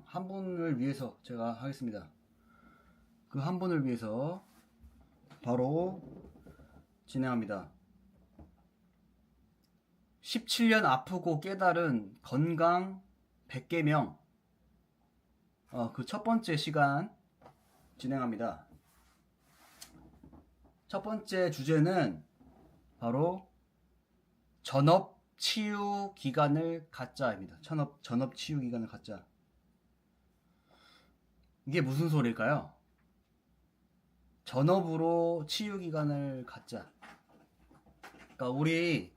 한 분을 위해서 제가 하겠습니다. 그 한 분을 위해서 바로 진행합니다. 17년 아프고 깨달은 건강 100개명 그 첫 번째 시간 진행합니다. 첫 번째 주제는 바로 전업 치유 기간을 갖자입니다. 전업 치유 기간을 갖자. 이게 무슨 소리일까요? 전업으로 치유 기간을 갖자. 그러니까 우리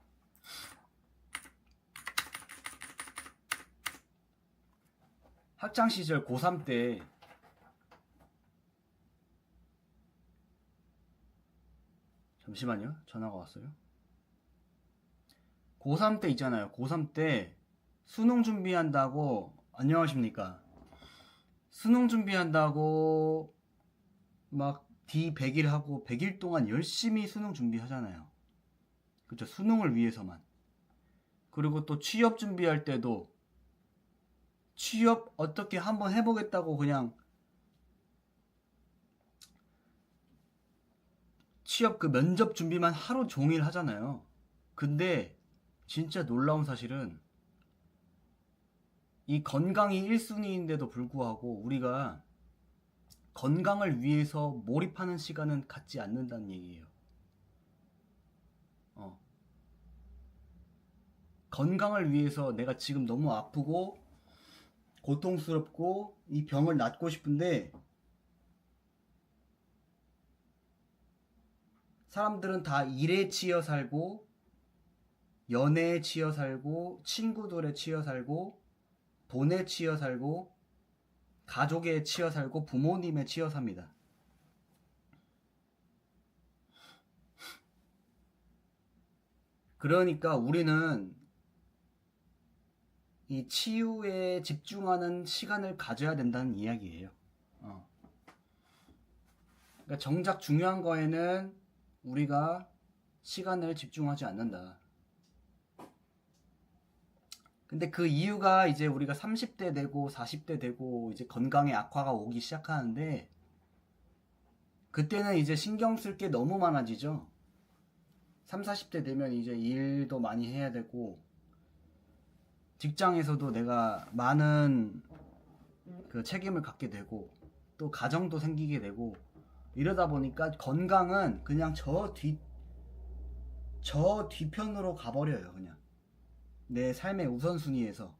학창 시절 고3 때 잠시만요. 전화가 왔어요. 고3 때 있잖아요. 고3 때 수능 준비한다고 안녕하십니까? 수능 준비한다고 막 D100일 하고 100일 동안 열심히 수능 준비하잖아요. 그쵸? 수능을 위해서만. 그리고 또 취업 준비할 때도 취업 어떻게 한번 해보겠다고 그냥 취업 그 면접 준비만 하루 종일 하잖아요. 근데 진짜 놀라운 사실은 이 건강이 1순위인데도 불구하고 우리가 건강을 위해서 몰입하는 시간은 갖지 않는다는 얘기예요. 건강을 위해서 내가 지금 너무 아프고 고통스럽고 이 병을 낫고 싶은데 사람들은 다 일에 치여 살고 연애에 치여 살고 친구들에 치여 살고 돈에 치여 살고 가족에 치여 살고 부모님에 치여 삽니다. 그러니까 우리는 이 치유에 집중하는 시간을 가져야 된다는 이야기예요. 그러니까 정작 중요한 거에는 우리가 시간을 집중하지 않는다. 근데 그 이유가 이제 우리가 30대 되고 40대 되고 이제 건강의 악화가 오기 시작하는데 그때는 이제 신경 쓸 게 너무 많아지죠. 30, 40대 되면 이제 일도 많이 해야 되고 직장에서도 내가 많은 그 책임을 갖게 되고 또 가정도 생기게 되고 이러다 보니까 건강은 그냥 저 뒤편으로 가버려요. 그냥 내 삶의 우선순위에서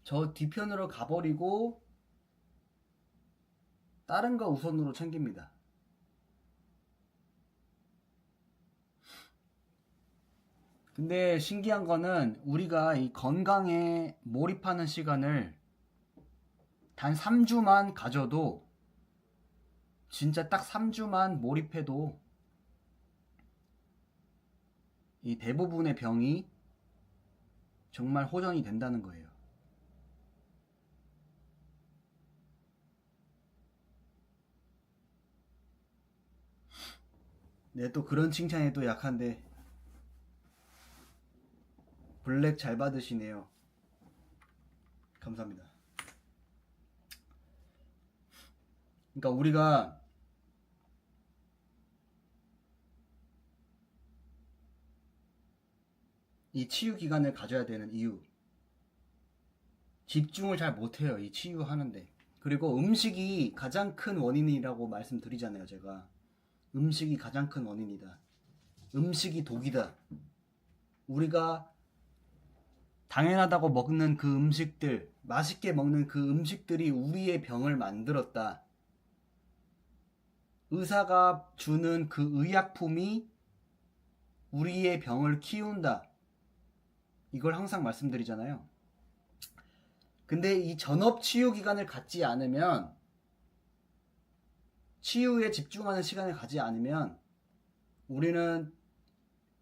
저 뒤편으로 가버리고 다른 거 우선으로 챙깁니다. 근데 신기한 거는 우리가 이 건강에 몰입하는 시간을 단 3주만 가져도 진짜 딱 3주만 몰입해도 이 대부분의 병이 정말 호전이 된다는 거예요. 네, 또 그런 칭찬에 또 약한데 블랙 잘 받으시네요. 감사합니다. 그러니까 우리가 이 치유 기간을 가져야 되는 이유, 집중을 잘 못해요. 이 치유하는데. 그리고 음식이 가장 큰 원인이라고 말씀드리잖아요. 제가 음식이 가장 큰 원인이다. 음식이 독이다. 우리가 당연하다고 먹는 그 음식들, 맛있게 먹는 그 음식들이 우리의 병을 만들었다. 의사가 주는 그 의약품이 우리의 병을 키운다. 이걸 항상 말씀드리잖아요. 근데 이 전업 치유 기간을 갖지 않으면, 치유에 집중하는 시간을 갖지 않으면 우리는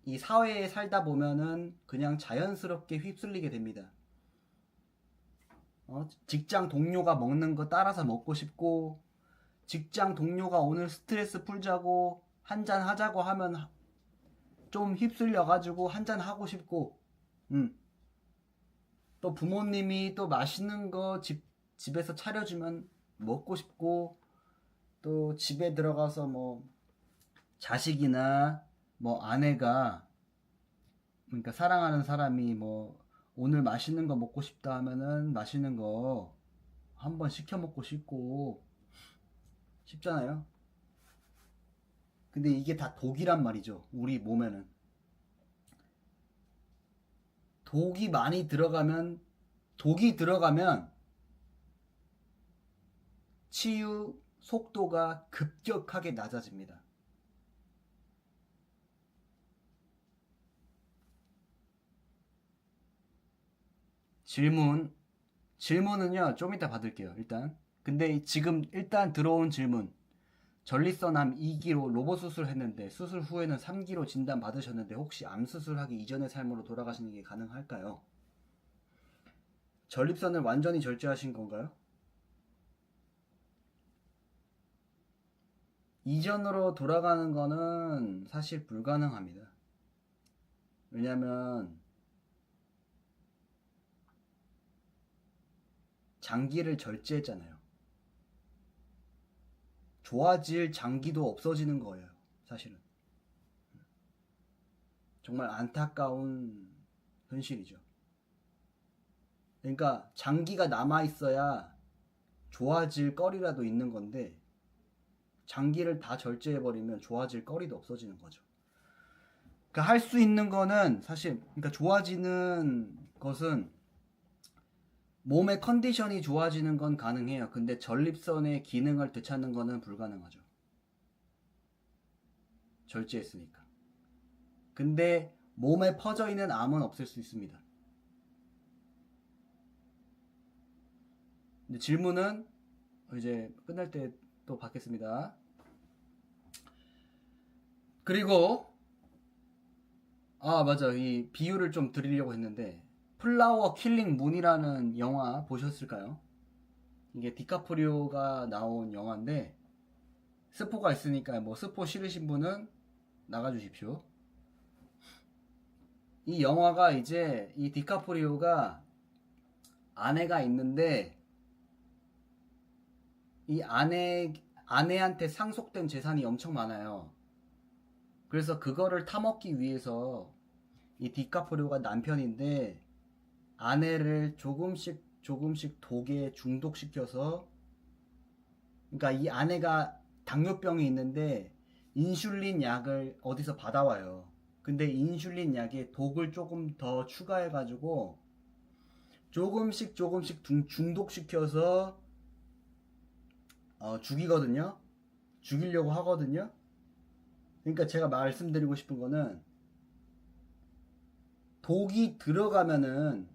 이 사회에 살다 보면은 그냥 자연스럽게 휩쓸리게 됩니다. 직장 동료가 먹는 거 따라서 먹고 싶고, 직장 동료가 오늘 스트레스 풀자고 한잔 하자고 하면 좀 휩쓸려가지고 한잔 하고 싶고, 또 부모님이 또 맛있는 거 집에서 차려주면 먹고 싶고, 또 집에 들어가서 뭐 자식이나 뭐 아내가, 그러니까 사랑하는 사람이 뭐 오늘 맛있는 거 먹고 싶다 하면은 맛있는 거 한번 시켜 먹고 싶고 싶잖아요. 근데 이게 다 독이란 말이죠. 우리 몸에는 독이 들어가면 치유 속도가 급격하게 낮아집니다. 질문은요, 좀 이따 받을게요, 일단. 근데 지금 일단 들어온 질문. 전립선암 2기로 로봇 수술했는데 수술 후에는 3기로 진단 받으셨는데 혹시 암 수술하기 이전의 삶으로 돌아가시는 게 가능할까요? 전립선을 완전히 절제하신 건가요? 이전으로 돌아가는 거는 사실 불가능합니다. 왜냐면 장기를 절제했잖아요. 좋아질 장기도 없어지는 거예요, 사실은. 정말 안타까운 현실이죠. 그러니까 장기가 남아있어야 좋아질 거리라도 있는 건데, 장기를 다 절제해버리면 좋아질 거리도 없어지는 거죠. 그러니까 할 수 있는 거는 사실, 그러니까 좋아지는 것은 몸의 컨디션이 좋아지는 건 가능해요. 근데 전립선의 기능을 되찾는 거는 불가능하죠. 절제했으니까. 근데 몸에 퍼져 있는 암은 없앨 수 있습니다. 근데 질문은 이제 끝날 때 또 받겠습니다. 그리고 맞아, 이 비유를 좀 드리려고 했는데 플라워 킬링 문이라는 영화 보셨을까요? 이게 디카프리오가 나온 영화인데 스포가 있으니까 뭐 스포 싫으신 분은 나가주십시오. 이 영화가 이제 이 디카프리오가 아내가 있는데 이 아내한테 상속된 재산이 엄청 많아요. 그래서 그거를 타먹기 위해서 이 디카프리오가 남편인데 아내를 조금씩 독에 중독시켜서, 그러니까 이 아내가 당뇨병이 있는데 인슐린 약을 어디서 받아와요. 근데 인슐린 약에 독을 조금 더 추가해가지고 조금씩 중독시켜서 죽이거든요. 죽이려고 하거든요. 그러니까 제가 말씀드리고 싶은 거는 독이 들어가면은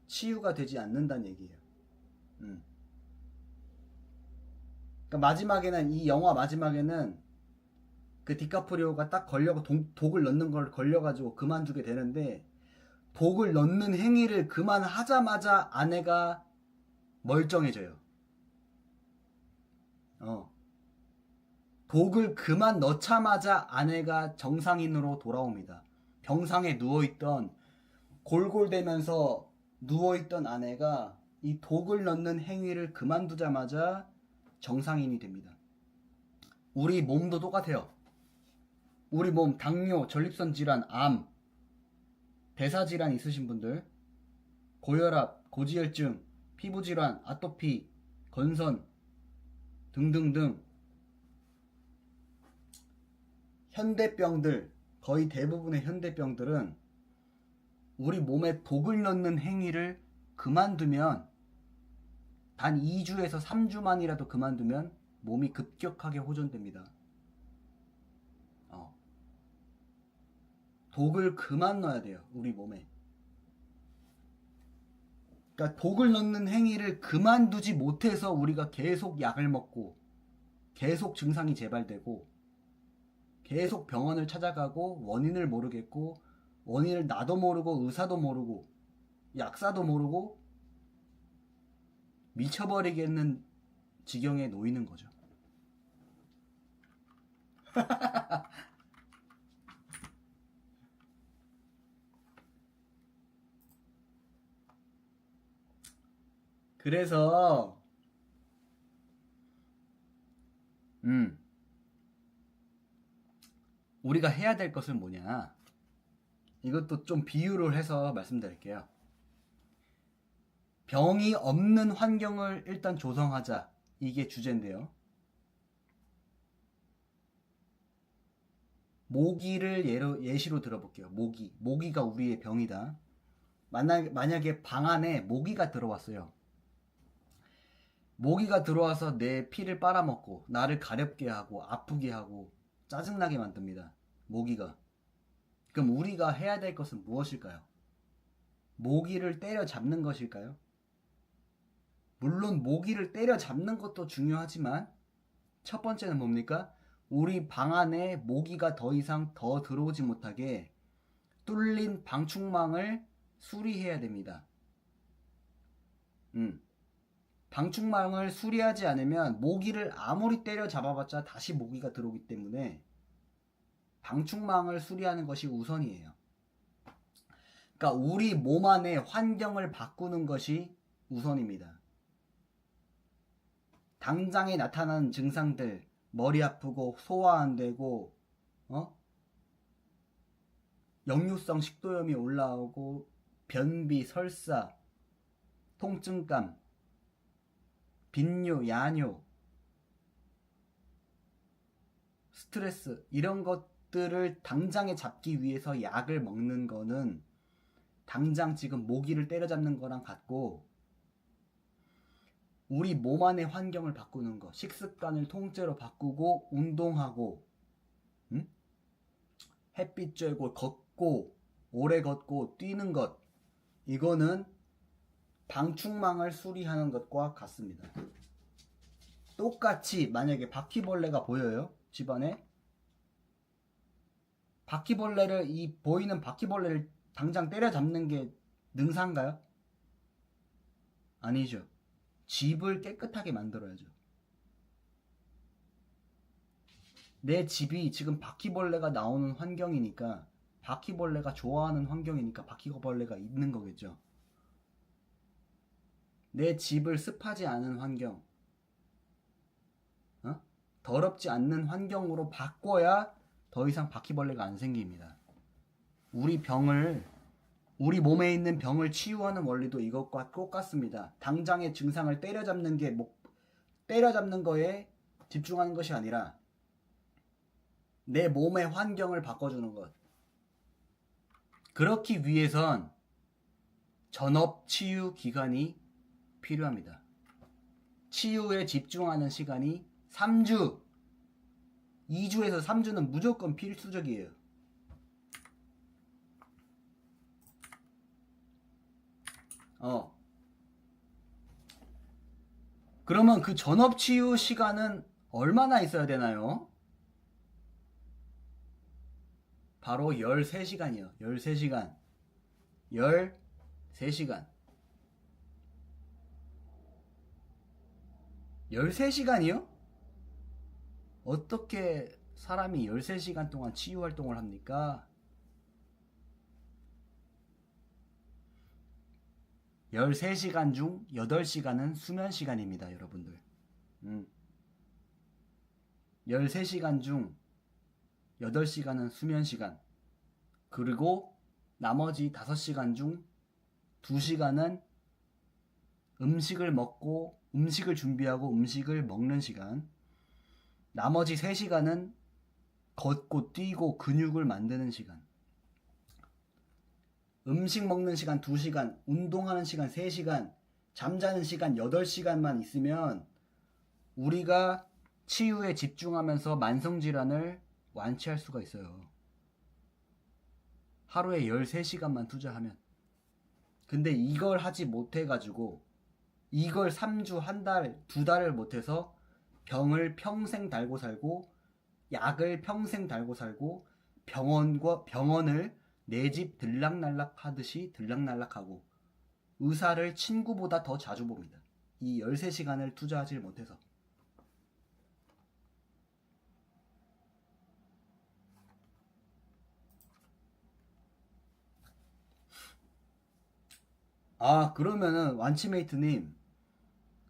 치유가 되지 않는다는 얘기예요. 그러니까 마지막에는, 이 영화 마지막에는 그 디카프리오가 딱 걸려고 독을 넣는 걸 걸려가지고 그만두게 되는데, 독을 넣는 행위를 그만하자마자 아내가 멀쩡해져요. 독을 그만 넣자마자 아내가 정상인으로 돌아옵니다. 병상에 누워있던, 골골대면서 누워있던 아내가 이 독을 넣는 행위를 그만두자마자 정상인이 됩니다. 우리 몸도 똑같아요. 우리 몸 당뇨, 전립선 질환, 암, 대사 질환 있으신 분들, 고혈압, 고지혈증, 피부 질환, 아토피, 건선 등등등 현대병들, 거의 대부분의 현대병들은 우리 몸에 독을 넣는 행위를 그만두면, 단 2주에서 3주만이라도 그만두면 몸이 급격하게 호전됩니다. 독을 그만 넣어야 돼요, 우리 몸에. 그러니까 독을 넣는 행위를 그만두지 못해서 우리가 계속 약을 먹고 계속 증상이 재발되고 계속 병원을 찾아가고 원인을 모르겠고, 원인을 나도 모르고 의사도 모르고 약사도 모르고 미쳐버리겠는 지경에 놓이는 거죠. 그래서 우리가 해야 될 것은 뭐냐? 이것도 좀 비유를 해서 말씀드릴게요. 병이 없는 환경을 일단 조성하자. 이게 주제인데요. 모기를 예시로 들어볼게요. 모기가 우리의 병이다. 만약에 방 안에 모기가 들어왔어요. 모기가 들어와서 내 피를 빨아먹고 나를 가렵게 하고 아프게 하고 짜증나게 만듭니다. 모기가. 그럼 우리가 해야 될 것은 무엇일까요? 모기를 때려잡는 것일까요? 물론 모기를 때려잡는 것도 중요하지만 첫 번째는 뭡니까? 우리 방 안에 모기가 더 이상 더 들어오지 못하게 뚫린 방충망을 수리해야 됩니다. 방충망을 수리하지 않으면 모기를 아무리 때려잡아봤자 다시 모기가 들어오기 때문에 방충망을 수리하는 것이 우선이에요. 그러니까 우리 몸 안의 환경을 바꾸는 것이 우선입니다. 당장에 나타나는 증상들, 머리 아프고 소화 안 되고 역류성 식도염이 올라오고 변비, 설사, 통증감, 빈뇨, 야뇨, 스트레스 이런 것들을 당장에 잡기 위해서 약을 먹는 거는 당장 지금 모기를 때려잡는 거랑 같고, 우리 몸 안의 환경을 바꾸는 거, 식습관을 통째로 바꾸고 운동하고 햇빛 쬐고 걷고 오래 걷고 뛰는 것, 이거는 방충망을 수리하는 것과 같습니다. 똑같이 만약에 바퀴벌레가 보여요, 집안에. 이 보이는 바퀴벌레를 당장 때려잡는 게 능사인가요? 아니죠. 집을 깨끗하게 만들어야죠. 내 집이 지금 바퀴벌레가 나오는 환경이니까, 바퀴벌레가 좋아하는 환경이니까 바퀴벌레가 있는 거겠죠. 내 집을 습하지 않은 환경, 더럽지 않는 환경으로 바꿔야 더 이상 바퀴벌레가 안 생깁니다. 우리 몸에 있는 병을 치유하는 원리도 이것과 똑같습니다. 당장의 증상을 때려잡는 거에 집중하는 것이 아니라 내 몸의 환경을 바꿔주는 것. 그렇기 위해선 전업 치유 기간이 필요합니다. 치유에 집중하는 시간이 3주, 2주에서 3주는 무조건 필수적이에요. 그러면 그 전업 치유 시간은 얼마나 있어야 되나요? 바로 13시간이요. 13시간. 13시간. 13시간이요? 어떻게 사람이 13시간 동안 치유 활동을 합니까? 13시간 중 8시간은 수면 시간입니다, 여러분들. 13시간 중 8시간은 수면 시간. 그리고 나머지 5시간 중 2시간은 음식을 준비하고 음식을 먹는 시간. 나머지 3시간은 걷고 뛰고 근육을 만드는 시간. 음식 먹는 시간 2시간, 운동하는 시간 3시간, 잠자는 시간 8시간만 있으면 우리가 치유에 집중하면서 만성질환을 완치할 수가 있어요. 하루에 13시간만 투자하면. 근데 이걸 하지 못해가지고, 이걸 3주, 한 달, 2달을 못해서 병을 평생 달고 살고, 약을 평생 달고 살고, 병원을 내 집 들락날락 하듯이 들락날락하고, 의사를 친구보다 더 자주 봅니다. 이 13시간을 투자하지 못해서. 그러면은 완치메이트님,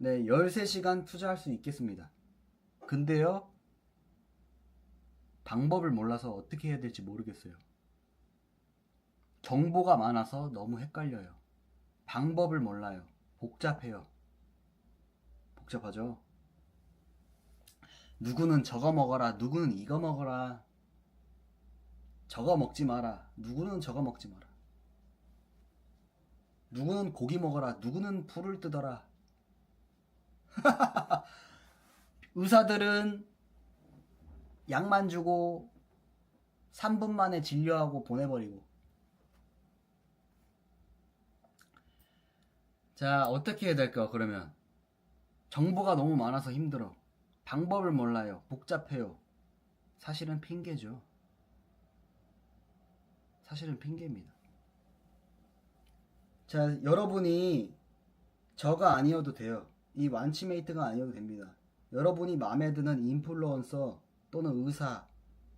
네, 13시간 투자할 수 있겠습니다. 근데요, 방법을 몰라서 어떻게 해야 될지 모르겠어요. 정보가 많아서 너무 헷갈려요. 방법을 몰라요. 복잡해요. 복잡하죠? 누구는 저거 먹어라, 누구는 이거 먹어라, 저거 먹지 마라, 누구는 저거 먹지 마라, 누구는 고기 먹어라, 누구는 풀을 뜯어라. 의사들은 약만 주고 3분 만에 진료하고 보내버리고. 자, 어떻게 해야 될까 그러면? 정보가 너무 많아서 힘들어. 방법을 몰라요. 복잡해요. 사실은 핑계죠. 사실은 핑계입니다. 자, 여러분이 저가 아니어도 돼요. 이 완치메이트가 아니어도 됩니다. 여러분이 마음에 드는 인플루언서 또는 의사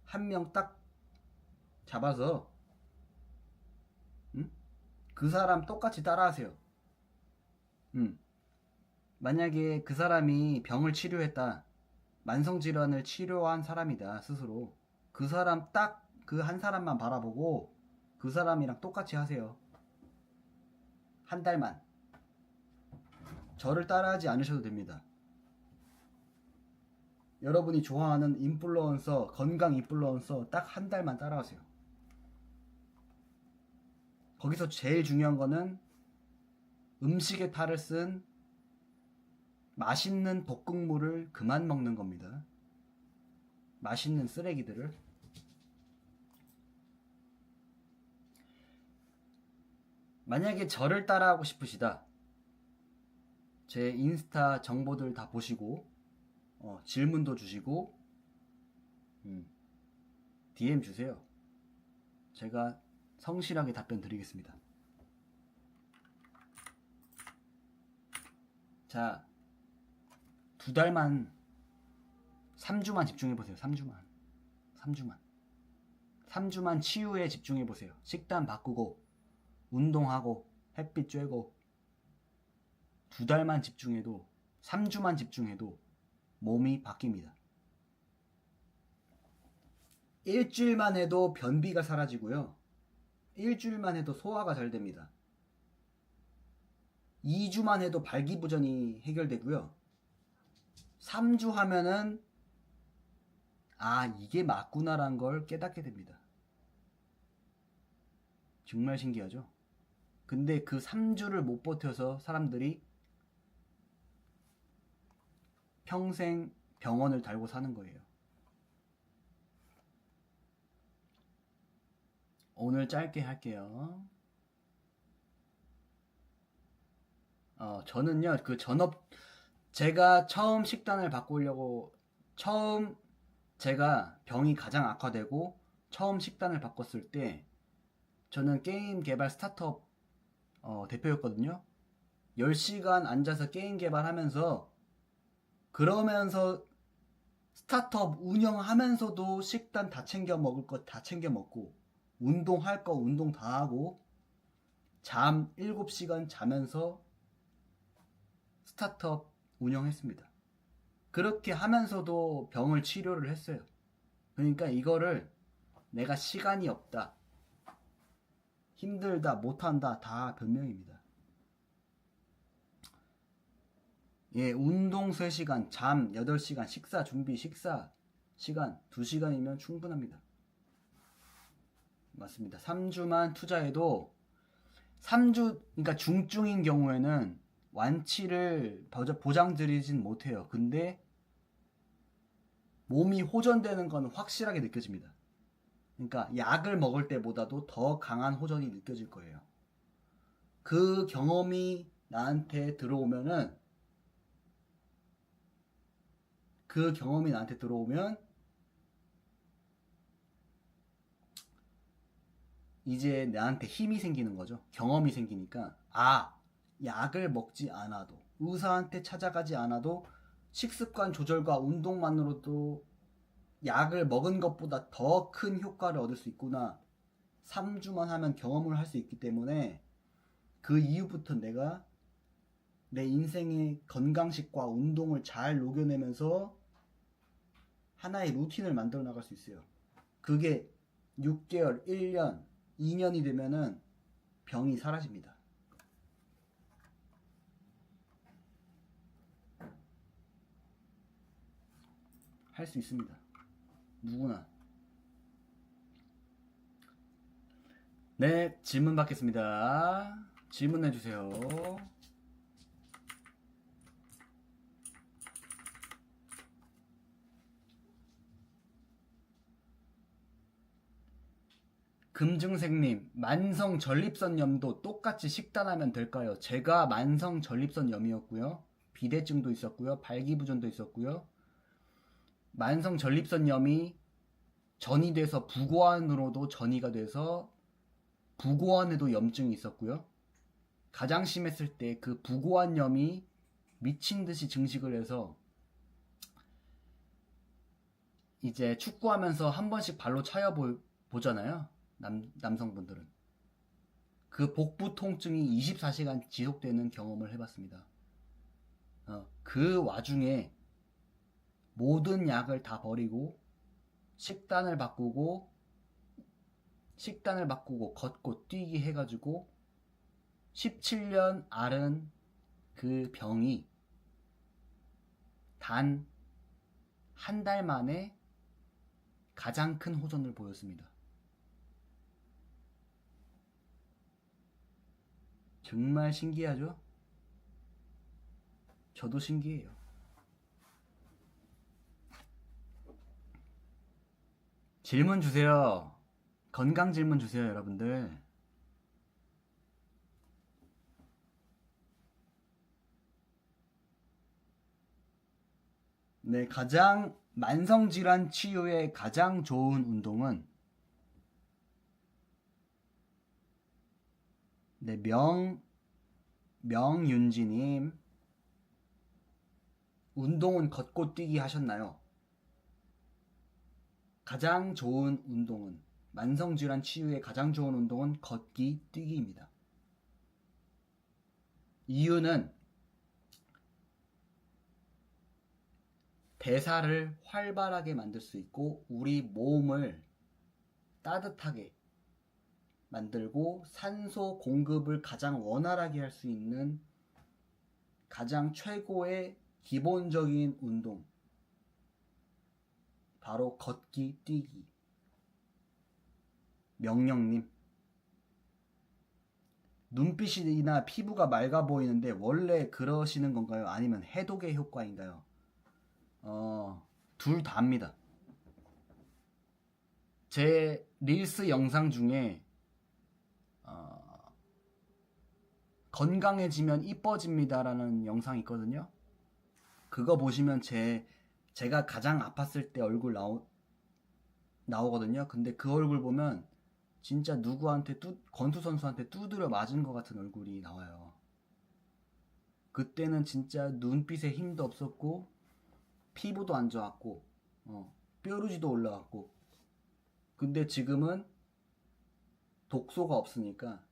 한 명 딱 잡아서 그 사람 똑같이 따라하세요. 만약에 그 사람이 병을 치료했다, 만성질환을 치료한 사람이다 스스로, 그 사람 딱 그 한 사람만 바라보고 그 사람이랑 똑같이 하세요. 한 달만. 저를 따라하지 않으셔도 됩니다. 여러분이 좋아하는 인플루언서, 건강 인플루언서 딱 한 달만 따라하세요. 거기서 제일 중요한 거는 음식에 탈을 쓴 맛있는 볶음물을 그만 먹는 겁니다. 맛있는 쓰레기들을. 만약에 저를 따라하고 싶으시다, 제 인스타 정보들 다 보시고 질문도 주시고 DM 주세요. 제가 성실하게 답변 드리겠습니다. 자, 2달만, 3주만 집중해보세요. 3주만 치유에 집중해보세요. 식단 바꾸고 운동하고 햇빛 쬐고 2달만 집중해도, 3주만 집중해도 몸이 바뀝니다. 일주일만 해도 변비가 사라지고요. 일주일만 해도 소화가 잘 됩니다. 2주만 해도 발기부전이 해결되고요. 3주 하면은 아, 이게 맞구나라는 걸 깨닫게 됩니다. 정말 신기하죠? 근데 그 3주를 못 버텨서 사람들이 평생 병원을 달고 사는 거예요. 오늘 짧게 할게요. 저는요, 그 제가 처음 식단을 바꾸려고, 처음 제가 병이 가장 악화되고 처음 식단을 바꿨을 때, 저는 게임 개발 스타트업 대표였거든요. 10시간 앉아서 게임 개발하면서, 그러면서 스타트업 운영하면서도 식단 다 챙겨 먹을 것 다 챙겨 먹고, 운동할 거 운동 다 하고, 잠 7시간 자면서 스타트업 운영했습니다. 그렇게 하면서도 병을 치료를 했어요. 그러니까 이거를 내가 시간이 없다, 힘들다, 못한다 다 변명입니다. 예, 운동 3시간, 잠 8시간, 식사 준비, 식사 시간 2시간이면 충분합니다. 맞습니다. 3주만 투자해도 3주, 그러니까 중증인 경우에는 완치를 보장드리진 못해요. 근데 몸이 호전되는 건 확실하게 느껴집니다. 그러니까 약을 먹을 때보다도 더 강한 호전이 느껴질 거예요. 그 경험이 나한테 들어오면 이제 나한테 힘이 생기는 거죠. 경험이 생기니까, 아, 약을 먹지 않아도, 의사한테 찾아가지 않아도 식습관 조절과 운동만으로도 약을 먹은 것보다 더 큰 효과를 얻을 수 있구나. 3주만 하면 경험을 할 수 있기 때문에 그 이후부터 내가 내 인생의 건강식과 운동을 잘 녹여내면서 하나의 루틴을 만들어 나갈 수 있어요. 그게 6개월, 1년, 2년이 되면은 병이 사라집니다. 할 수 있습니다. 누구나. 네, 질문 받겠습니다. 질문해 주세요. 금증생님, 만성 전립선염도 똑같이 식단하면 될까요? 제가 만성 전립선염이었고요. 비대증도 있었고요. 발기부전도 있었고요. 만성 전립선염이 전이 돼서 부고환으로도 전이가 돼서 부고환에도 염증이 있었고요. 가장 심했을 때 그 부고환염이 미친 듯이 증식을 해서 이제 축구하면서 한 번씩 발로 차여 보잖아요. 남성분들은. 그 복부 통증이 24시간 지속되는 경험을 해봤습니다. 그 와중에 모든 약을 다 버리고 식단을 바꾸고 걷고 뛰기 해가지고 17년 앓은 그 병이 단 한 달 만에 가장 큰 호전을 보였습니다. 정말 신기하죠? 저도 신기해요. 질문 주세요. 건강 질문 주세요, 여러분들. 네, 가장 만성질환 치유에 가장 좋은 운동은 네, 명윤지님 운동은 걷고 뛰기 하셨나요? 가장 좋은 운동은 만성질환 치유에 가장 좋은 운동은 걷기 뛰기입니다. 이유는 대사를 활발하게 만들 수 있고 우리 몸을 따뜻하게 만들고 산소 공급을 가장 원활하게 할 수 있는 가장 최고의 기본적인 운동, 바로 걷기 뛰기. 명령님, 눈빛이나 피부가 맑아 보이는데 원래 그러시는 건가요? 아니면 해독의 효과인가요? 둘 다입니다. 제 릴스 영상 중에 건강해지면 이뻐집니다라는 영상이 있거든요. 그거 보시면 제가 가장 아팠을 때 얼굴 나오거든요. 근데 그 얼굴 보면 진짜 누구한테 권투 선수한테 두드려 맞은 것 같은 얼굴이 나와요. 그때는 진짜 눈빛에 힘도 없었고 피부도 안 좋았고 뾰루지도 올라왔고, 근데 지금은 독소가 없으니까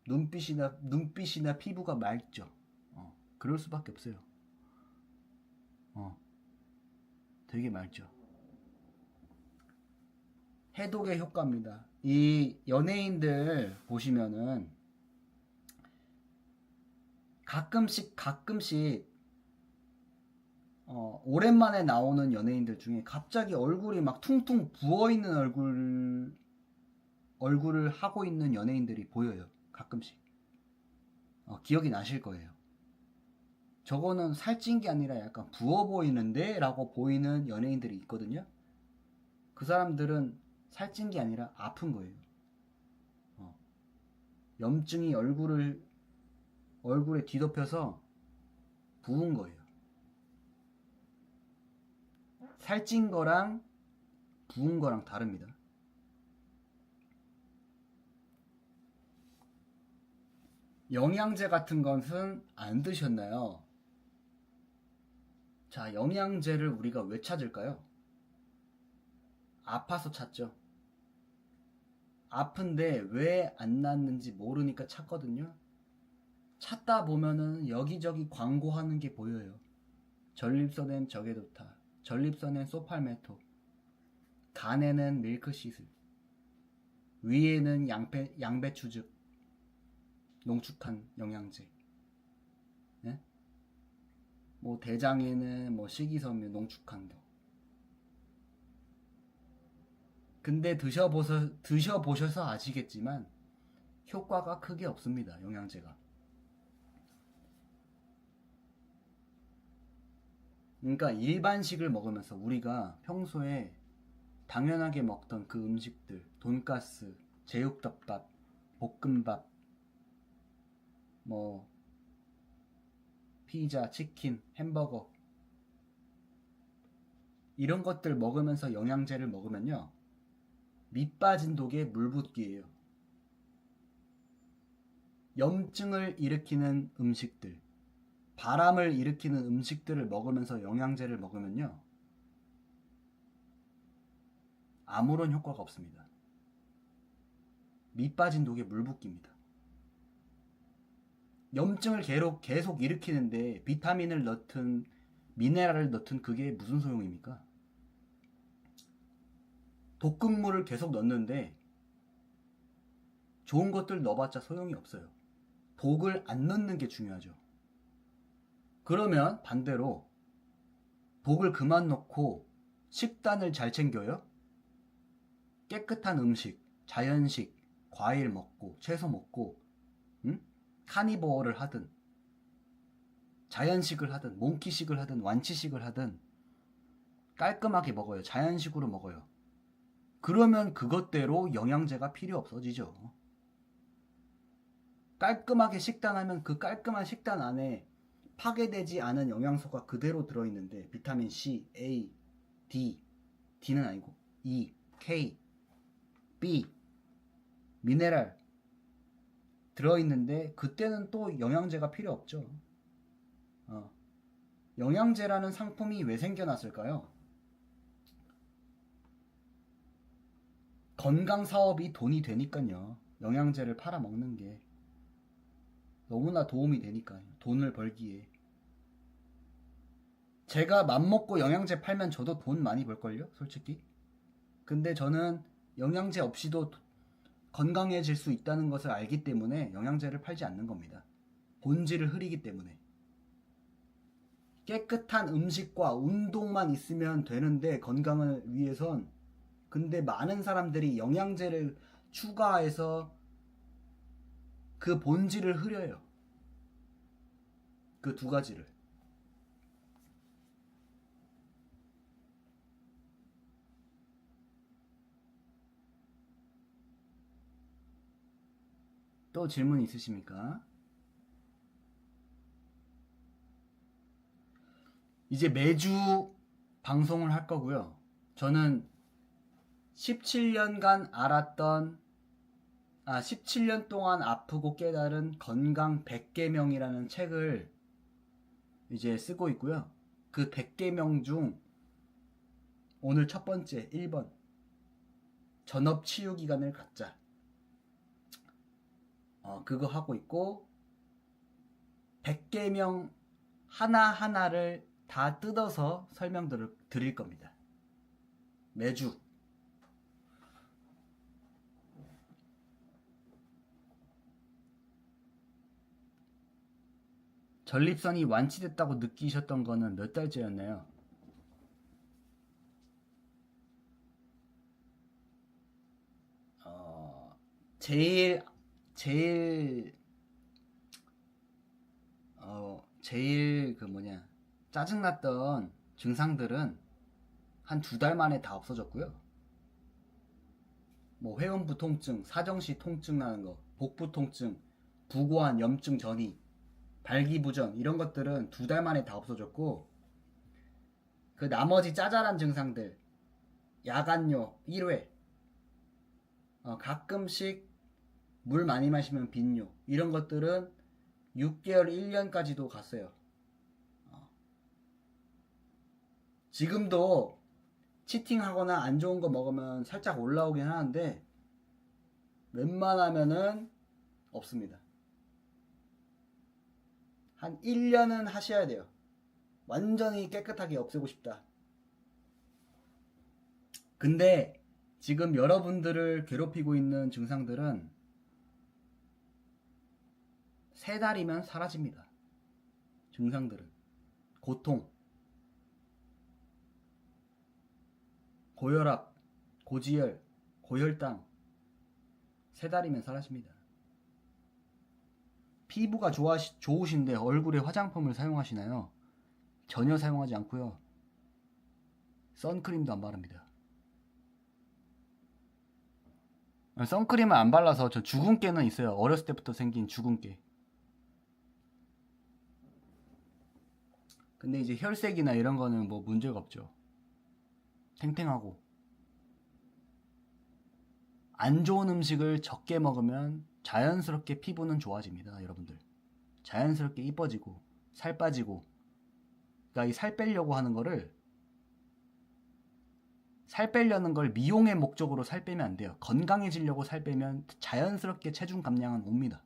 눈빛이나 피부가 맑죠. 그럴 수밖에 없어요. 되게 맑죠. 해독의 효과입니다. 이 연예인들 보시면은 가끔씩 오랜만에 나오는 연예인들 중에 갑자기 얼굴이 막 퉁퉁 부어있는 얼굴을 하고 있는 연예인들이 보여요. 가끔씩. 기억이 나실 거예요. 저거는 살찐 게 아니라 약간 부어 보이는데? 라고 보이는 연예인들이 있거든요. 그 사람들은 살찐 게 아니라 아픈 거예요. 염증이 얼굴에 뒤덮여서 부은 거예요. 살찐 거랑 부은 거랑 다릅니다. 영양제 같은 것은 안 드셨나요? 자, 영양제를 우리가 왜 찾을까요? 아파서 찾죠. 아픈데 왜 안 낫는지 모르니까 찾거든요. 찾다 보면은 여기저기 광고하는 게 보여요. 전립선엔 저게 좋다. 전립선엔 소팔메토. 간에는 밀크시슬. 위에는 양배추즙. 농축한 영양제. 네? 뭐 대장에는 뭐 식이섬유 농축한 거. 근데 드셔보셔서 아시겠지만 효과가 크게 없습니다. 영양제가. 그러니까 일반식을 먹으면서 우리가 평소에 당연하게 먹던 그 음식들, 돈가스, 제육덮밥, 볶음밥, 뭐 피자, 치킨, 햄버거 이런 것들 먹으면서 영양제를 먹으면요, 밑 빠진 독에 물 붓기예요. 염증을 일으키는 음식들, 바람을 일으키는 음식들을 먹으면서 영양제를 먹으면요, 아무런 효과가 없습니다. 밑 빠진 독에 물 붓기입니다. 염증을 계속 일으키는데 비타민을 넣든 미네랄을 넣든 그게 무슨 소용입니까? 독극물을 계속 넣는데 좋은 것들 넣어봤자 소용이 없어요. 독을 안 넣는 게 중요하죠. 그러면 반대로 독을 그만 넣고 식단을 잘 챙겨요. 깨끗한 음식, 자연식, 과일 먹고 채소 먹고, 카니버어를 하든 자연식을 하든 몽키식을 하든 완치식을 하든 깔끔하게 먹어요. 자연식으로 먹어요. 그러면 그것대로 영양제가 필요 없어지죠. 깔끔하게 식단하면 그 깔끔한 식단 안에 파괴되지 않은 영양소가 그대로 들어있는데 비타민 C, A, D, D는 아니고 E, K, B, 미네랄 들어있는데 그때는 또 영양제가 필요 없죠. 영양제라는 상품이 왜 생겨났을까요? 건강 사업이 돈이 되니까요. 영양제를 팔아먹는 게 너무나 도움이 되니까요. 돈을 벌기에. 제가 맘먹고 영양제 팔면 저도 돈 많이 벌걸요? 솔직히. 근데 저는 영양제 없이도 건강해질 수 있다는 것을 알기 때문에 영양제를 팔지 않는 겁니다. 본질을 흐리기 때문에. 깨끗한 음식과 운동만 있으면 되는데 건강을 위해선, 근데 많은 사람들이 영양제를 추가해서 그 본질을 흐려요. 그 두 가지를. 또 질문 있으십니까? 이제 매주 방송을 할 거고요. 저는 17년간 17년 동안 아프고 깨달은 건강 100계명이라는 책을 이제 쓰고 있고요. 그 100계명 중 오늘 첫 번째 1번 전업 치유 기간을 갖자. 그거 하고 있고 100계명 하나하나를 다 뜯어서 설명드릴 겁니다. 매주. 전립선이 완치됐다고 느끼셨던 거는 몇 달째였나요? 제일 짜증났던 증상들은 한 2달 만에 다 없어졌고요. 뭐 회음부 통증, 사정시 통증 나는 거, 복부 통증, 부고환, 염증 전이, 발기부전 이런 것들은 2달 만에 다 없어졌고, 그 나머지 짜잘한 증상들, 야간요, 1회, 가끔씩 물 많이 마시면 빈뇨 이런 것들은 6개월, 1년까지도 갔어요. 지금도 치팅하거나 안 좋은 거 먹으면 살짝 올라오긴 하는데 웬만하면은 없습니다. 한 1년은 하셔야 돼요. 완전히 깨끗하게 없애고 싶다. 근데 지금 여러분들을 괴롭히고 있는 증상들은 3달이면 사라집니다. 증상들은 고통, 고혈압, 고지혈, 고혈당 3달이면 사라집니다. 피부가 좋으신데 얼굴에 화장품을 사용하시나요? 전혀 사용하지 않고요. 선크림도 안 바릅니다. 선크림을 안 발라서 저 주근깨는 있어요. 어렸을 때부터 생긴 주근깨. 근데 이제 혈색이나 이런 거는 뭐 문제가 없죠. 탱탱하고. 안 좋은 음식을 적게 먹으면 자연스럽게 피부는 좋아집니다, 여러분들. 자연스럽게 이뻐지고 살 빠지고. 그러니까 이 살 빼려고 하는 거를, 살 빼려는 걸 미용의 목적으로 살 빼면 안 돼요. 건강해지려고 살 빼면 자연스럽게 체중 감량은 옵니다.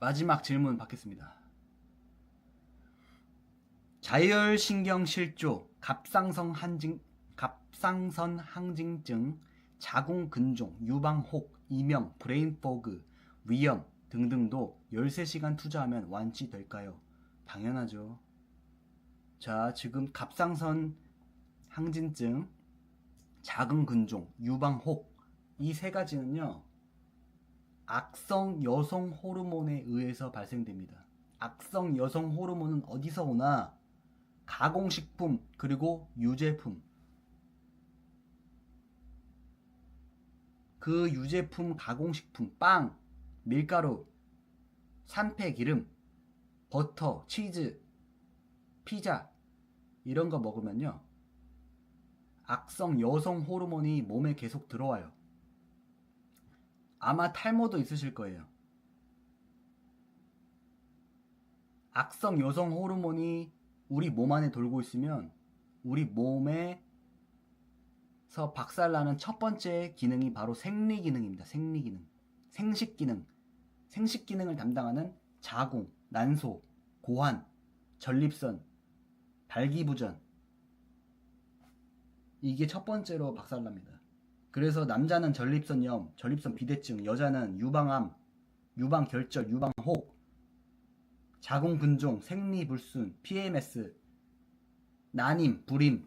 마지막 질문 받겠습니다. 자율신경 실조, 갑상선 항진증, 자궁근종, 유방혹, 이명, 브레인포그, 위염 등등도 13시간 투자하면 완치될까요? 당연하죠. 자, 지금 갑상선 항진증, 자궁근종, 유방혹 이 3가지는요. 악성 여성 호르몬에 의해서 발생됩니다. 악성 여성 호르몬은 어디서 오나? 가공식품 그리고 유제품. 그 유제품, 가공식품, 빵, 밀가루, 산패기름, 버터, 치즈, 피자 이런 거 먹으면요. 악성 여성 호르몬이 몸에 계속 들어와요. 아마 탈모도 있으실 거예요. 악성 여성 호르몬이 우리 몸 안에 돌고 있으면 우리 몸에서 박살나는 첫 번째 기능이 바로 생리기능입니다. 생리기능. 생식기능. 생식기능을 담당하는 자궁, 난소, 고환, 전립선, 발기부전. 이게 첫 번째로 박살납니다. 그래서 남자는 전립선염, 전립선 비대증, 여자는 유방암, 유방결절, 유방혹, 자궁근종, 생리불순, PMS, 난임, 불임.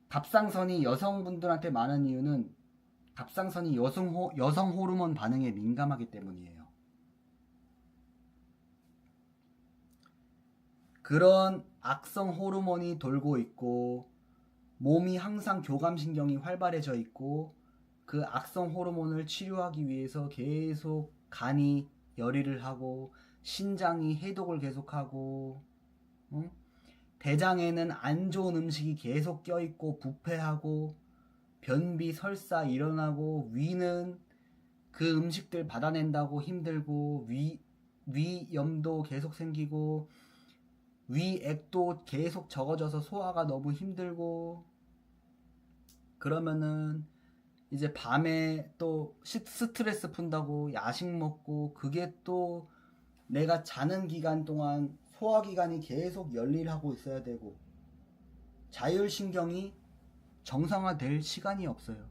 갑상선이 여성분들한테 많은 이유는 갑상선이 여성 호르몬 반응에 민감하기 때문이에요. 그런 악성 호르몬이 돌고 있고 몸이 항상 교감신경이 활발해져 있고 그 악성 호르몬을 치료하기 위해서 계속 간이 열의를 하고 신장이 해독을 계속하고 대장에는 안 좋은 음식이 계속 껴있고 부패하고 변비, 설사 일어나고 위는 그 음식들 받아낸다고 힘들고 위염도 계속 생기고 위액도 계속 적어져서 소화가 너무 힘들고 그러면은 이제 밤에 또 스트레스 푼다고 야식 먹고 그게 또 내가 자는 기간 동안 소화기관이 계속 열일하고 있어야 되고 자율신경이 정상화될 시간이 없어요.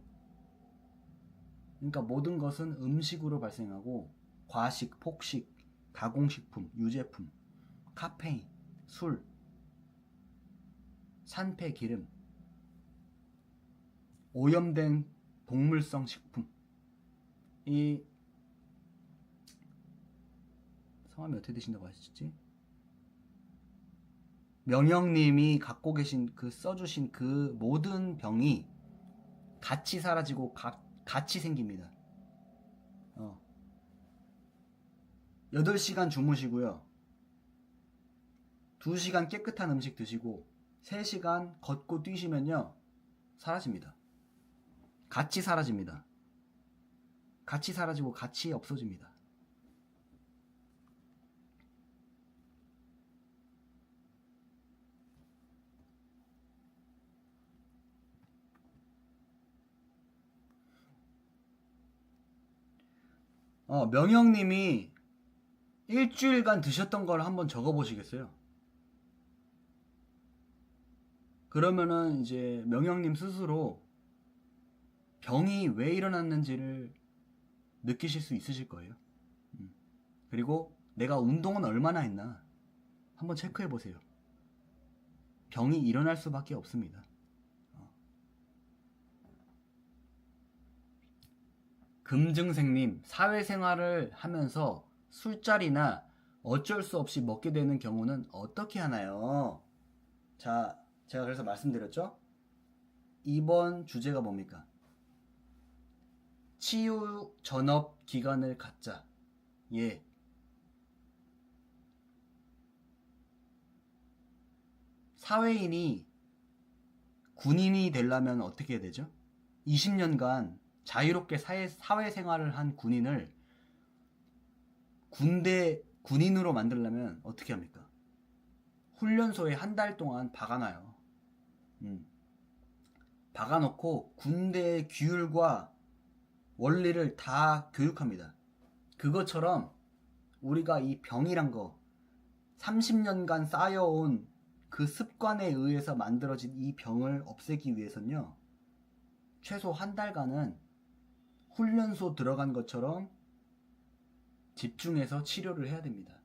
그러니까 모든 것은 음식으로 발생하고 과식, 폭식, 가공식품, 유제품, 카페인, 술, 산패 기름, 오염된 동물성 식품. 이 성함이 어떻게 되신다고 하셨지? 명영님이 갖고 계신 써주신 그 모든 병이 같이 사라지고 같이 생깁니다. 8시간 주무시고요. 2시간 깨끗한 음식 드시고 3시간 걷고 뛰시면요. 사라집니다. 같이 사라집니다. 같이 사라지고 같이 없어집니다. 명영님이 일주일간 드셨던 걸 한번 적어보시겠어요? 그러면은 이제 명영님 스스로 병이 왜 일어났는지를 느끼실 수 있으실 거예요. 그리고 내가 운동은 얼마나 했나 한번 체크해 보세요. 병이 일어날 수밖에 없습니다. 금증생님, 사회생활을 하면서 술자리나 어쩔 수 없이 먹게 되는 경우는 어떻게 하나요? 자, 제가 그래서 말씀드렸죠? 이번 주제가 뭡니까? 치유 전업 기간을 갖자. 예. 사회인이 군인이 되려면 어떻게 해야 되죠? 20년간 자유롭게 사회생활을 한 군인을 군인으로 만들려면 어떻게 합니까? 훈련소에 한 달 동안 박아놔요. 박아놓고 군대의 규율과 원리를 다 교육합니다. 그것처럼 우리가 이 병이란 거 30년간 쌓여온 그 습관에 의해서 만들어진 이 병을 없애기 위해서는요, 최소 한 달간은 훈련소 들어간 것처럼 집중해서 치료를 해야 됩니다.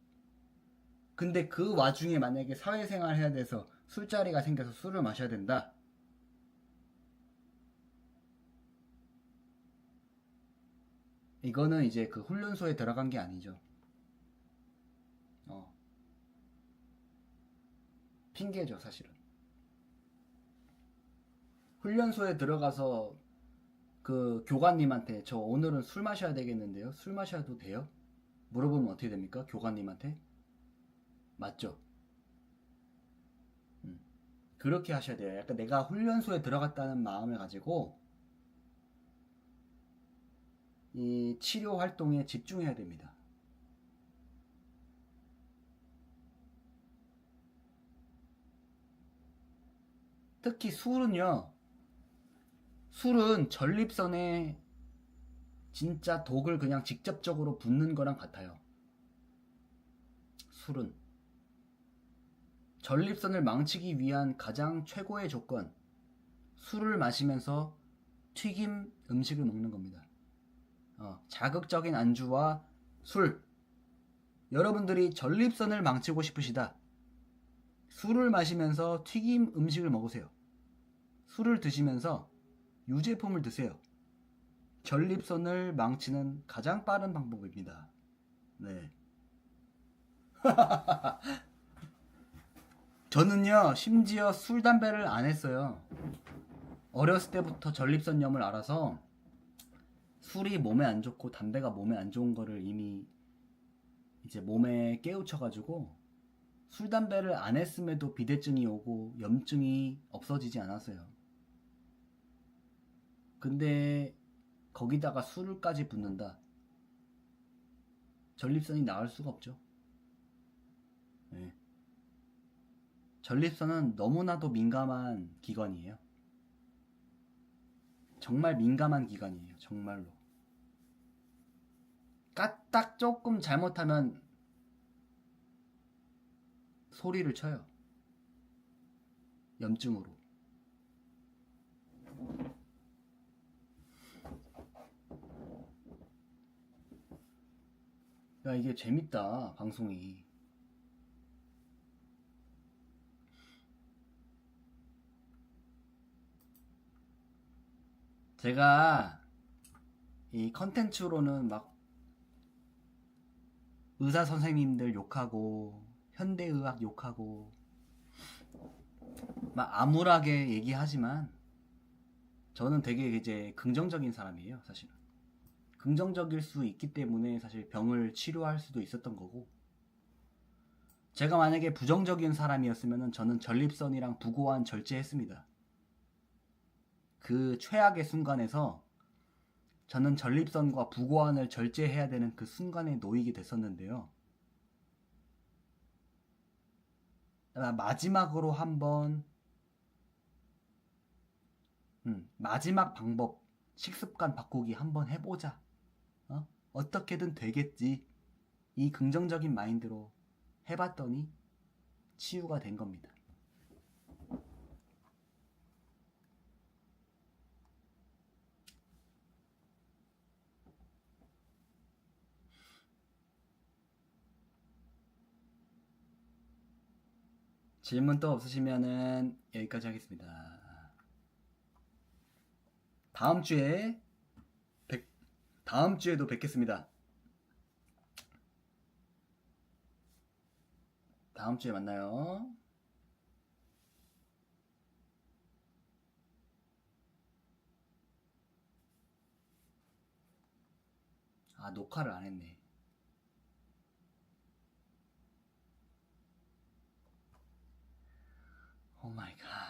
근데 그 와중에 만약에 사회생활 해야 돼서 술자리가 생겨서 술을 마셔야 된다. 이거는 이제 그 훈련소에 들어간 게 아니죠. 핑계죠, 사실은. 훈련소에 들어가서 그 교관님한테 저 오늘은 술 마셔야 되겠는데요? 술 마셔도 돼요? 물어보면 어떻게 됩니까? 교관님한테? 맞죠? 그렇게 하셔야 돼요. 약간 내가 훈련소에 들어갔다는 마음을 가지고 이 치료 활동에 집중해야 됩니다. 특히 술은요, 술은 전립선에 진짜 독을 그냥 직접적으로 붓는 거랑 같아요. 술은 전립선을 망치기 위한 가장 최고의 조건, 술을 마시면서 튀김 음식을 먹는 겁니다. 자극적인 안주와 술. 여러분들이 전립선을 망치고 싶으시다. 술을 마시면서 튀김 음식을 먹으세요. 술을 드시면서 유제품을 드세요. 전립선을 망치는 가장 빠른 방법입니다. 네. 저는요, 심지어 술, 담배를 안 했어요. 어렸을 때부터 전립선염을 알아서 술이 몸에 안 좋고 담배가 몸에 안 좋은 거를 이미 이제 몸에 깨우쳐가지고 술, 담배를 안 했음에도 비대증이 오고 염증이 없어지지 않았어요. 근데 거기다가 술까지 붓는다. 전립선이 나을 수가 없죠. 네. 전립선은 너무나도 민감한 기관이에요. 정말 민감한 기관이에요. 정말로. 까딱 조금 잘못하면 소리를 쳐요. 염증으로. 야, 이게 재밌다, 방송이. 제가 이 컨텐츠로는 막 의사 선생님들 욕하고 현대의학 욕하고 막 암울하게 얘기하지만 저는 되게 이제 긍정적인 사람이에요, 사실은. 긍정적일 수 있기 때문에 사실 병을 치료할 수도 있었던 거고, 제가 만약에 부정적인 사람이었으면 저는 전립선이랑 부고환 절제했습니다. 그 최악의 순간에서 저는 전립선과 부고환을 절제해야 되는 그 순간에 놓이게 됐었는데요. 마지막으로 한번 마지막 방법, 식습관 바꾸기 한번 해보자. 어떻게든 되겠지. 이 긍정적인 마인드로 해봤더니 치유가 된 겁니다. 질문 또 없으시면은 여기까지 하겠습니다. 다음 주에도 뵙겠습니다. 다음 주에 만나요. 아, 녹화를 안 했네. 오 마이 갓.